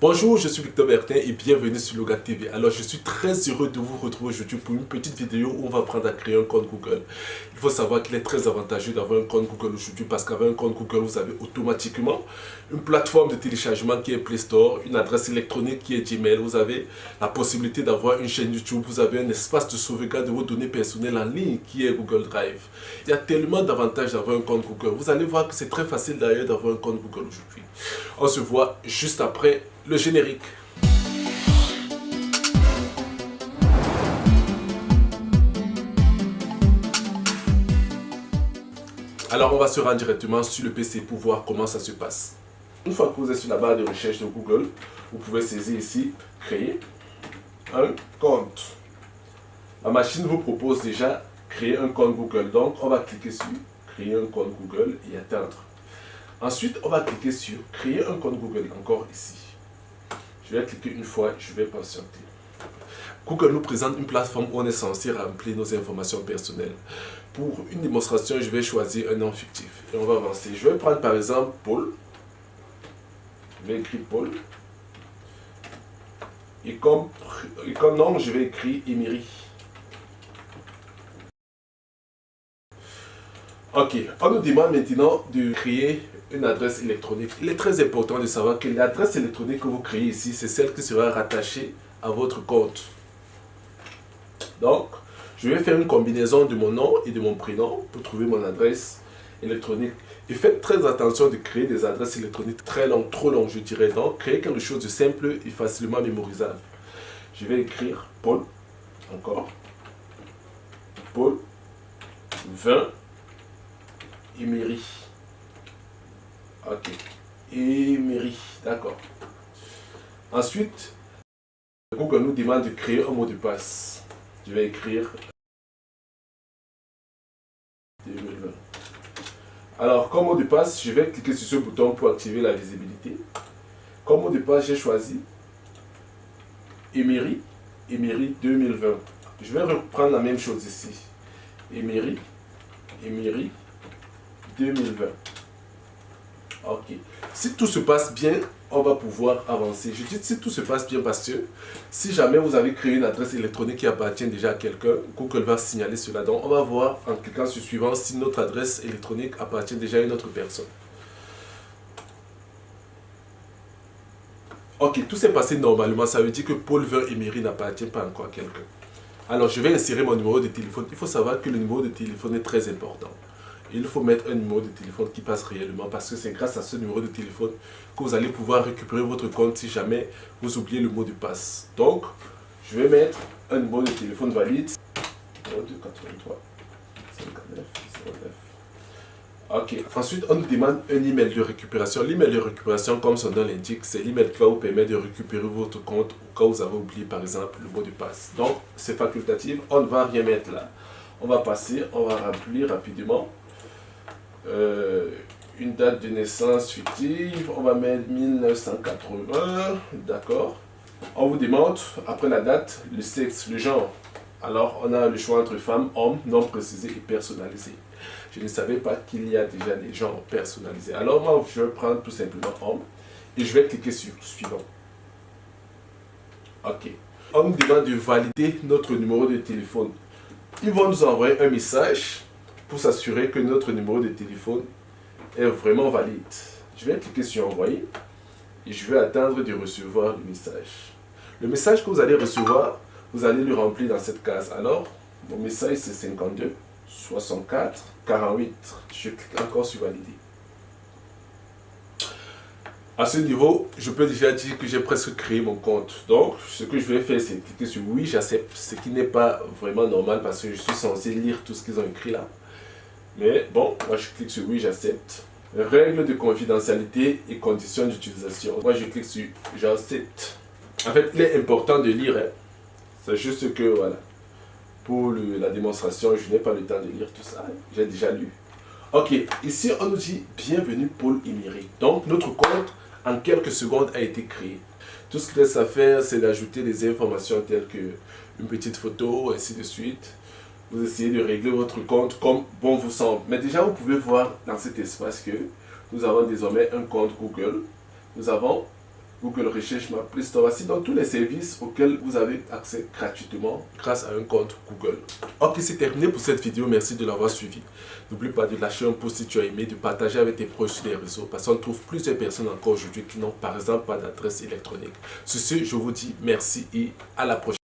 Bonjour, je suis Victor Bertin et bienvenue sur Logat TV. Alors, je suis très heureux de vous retrouver aujourd'hui pour une petite vidéo où on va apprendre à créer un compte Google. Il faut savoir qu'il est très avantageux d'avoir un compte Google aujourd'hui parce qu'avec un compte Google, vous avez automatiquement une plateforme de téléchargement qui est Play Store, une adresse électronique qui est Gmail, vous avez la possibilité d'avoir une chaîne YouTube, vous avez un espace de sauvegarde de vos données personnelles en ligne qui est Google Drive. Il y a tellement d'avantages d'avoir un compte Google. Vous allez voir que c'est très facile d'ailleurs d'avoir un compte Google aujourd'hui. On se voit juste après le générique. Alors on va se rendre directement sur le PC pour voir comment ça se passe. Une fois que vous êtes sur la barre de recherche de Google, vous pouvez saisir ici, créer un compte. La machine vous propose déjà créer un compte Google. Donc on va cliquer sur créer un compte Google et atteindre. Ensuite on va cliquer sur créer un compte Google, encore ici. Je vais cliquer une fois, je vais patienter. Google nous présente une plateforme où on est censé remplir nos informations personnelles. Pour une démonstration, je vais choisir un nom fictif et on va avancer. Je vais prendre par exemple Paul. Je vais écrire Paul. Et comme nom, je vais écrire Emery. Ok, on nous demande maintenant de créer une adresse électronique. Il est très important de savoir que l'adresse électronique que vous créez ici, c'est celle qui sera rattachée à votre compte. Donc, je vais faire une combinaison de mon nom et de mon prénom pour trouver mon adresse électronique. Et faites très attention de créer des adresses électroniques très longues, trop longues je dirais. Donc, créez quelque chose de simple et facilement mémorisable. Je vais écrire Paul, encore, Paul, 20, Emery. Ok, Emery, d'accord. Ensuite, Google nous demande de créer un mot de passe. Je vais écrire 2020. Alors, comme mot de passe, je vais cliquer sur ce bouton pour activer la visibilité. Comme mot de passe, j'ai choisi Emery, Emery 2020. Je vais reprendre la même chose ici. Emery, Emery 2020. Ok. Si tout se passe bien, on va pouvoir avancer. Je dis si tout se passe bien parce que si jamais vous avez créé une adresse électronique qui appartient déjà à quelqu'un, Google va signaler cela. Donc on va voir en cliquant sur suivant si notre adresse électronique appartient déjà à une autre personne. Ok, tout s'est passé normalement. Ça veut dire que Paul 20 Emery n'appartient pas encore à quelqu'un. Alors je vais insérer mon numéro de téléphone. Il faut savoir que le numéro de téléphone est très important. Il faut mettre un numéro de téléphone qui passe réellement parce que c'est grâce à ce numéro de téléphone que vous allez pouvoir récupérer votre compte si jamais vous oubliez le mot de passe. Donc, je vais mettre un numéro de téléphone valide. 0283 59 09. Ok. Ensuite, on nous demande un email de récupération. L'email de récupération, comme son nom l'indique, c'est l'email qui va vous permettre de récupérer votre compte au cas où vous avez oublié par exemple le mot de passe. Donc, c'est facultatif. On ne va rien mettre là. On va passer, on va remplir rapidement. Une date de naissance fictive, on va mettre 1980, d'accord. On vous demande, après la date, le sexe, le genre. Alors, on a le choix entre femme, homme, non précisé et personnalisé. Je ne savais pas qu'il y a déjà des genres personnalisés. Alors, moi, je vais prendre tout simplement homme et je vais cliquer sur suivant. Ok. On nous demande de valider notre numéro de téléphone. Ils vont nous envoyer un message pour s'assurer que notre numéro de téléphone est vraiment valide. Je vais cliquer sur envoyer et je vais attendre de recevoir le message. Le message que vous allez recevoir, vous allez le remplir dans cette case. Alors, mon message c'est 52 64 48. Je clique encore sur valider. À ce niveau, je peux déjà dire que j'ai presque créé mon compte. Donc, ce que je vais faire, c'est cliquer sur oui, j'accepte. Ce qui n'est pas vraiment normal parce que je suis censé lire tout ce qu'ils ont écrit là. Mais bon, moi je clique sur oui, j'accepte. Règles de confidentialité et conditions d'utilisation. Moi je clique sur j'accepte. En fait, il est important de lire. C'est juste que voilà, pour la démonstration, je n'ai pas le temps de lire tout ça. J'ai déjà lu. Ok, ici on nous dit bienvenue Paul Emery. Donc notre compte en quelques secondes a été créé. Tout ce qu'il reste à faire, c'est d'ajouter des informations telles que une petite photo, ainsi de suite. Vous essayez de régler votre compte comme bon vous semble. Mais déjà, vous pouvez voir dans cet espace que nous avons désormais un compte Google. Nous avons Google Recherche, Ma Play Store, ainsi dans tous les services auxquels vous avez accès gratuitement grâce à un compte Google. Ok, c'est terminé pour cette vidéo. Merci de l'avoir suivi. N'oublie pas de lâcher un pouce si tu as aimé, de partager avec tes proches sur les réseaux, parce qu'on trouve plusieurs personnes encore aujourd'hui qui n'ont par exemple pas d'adresse électronique. Sur ce, je vous dis merci et à la prochaine.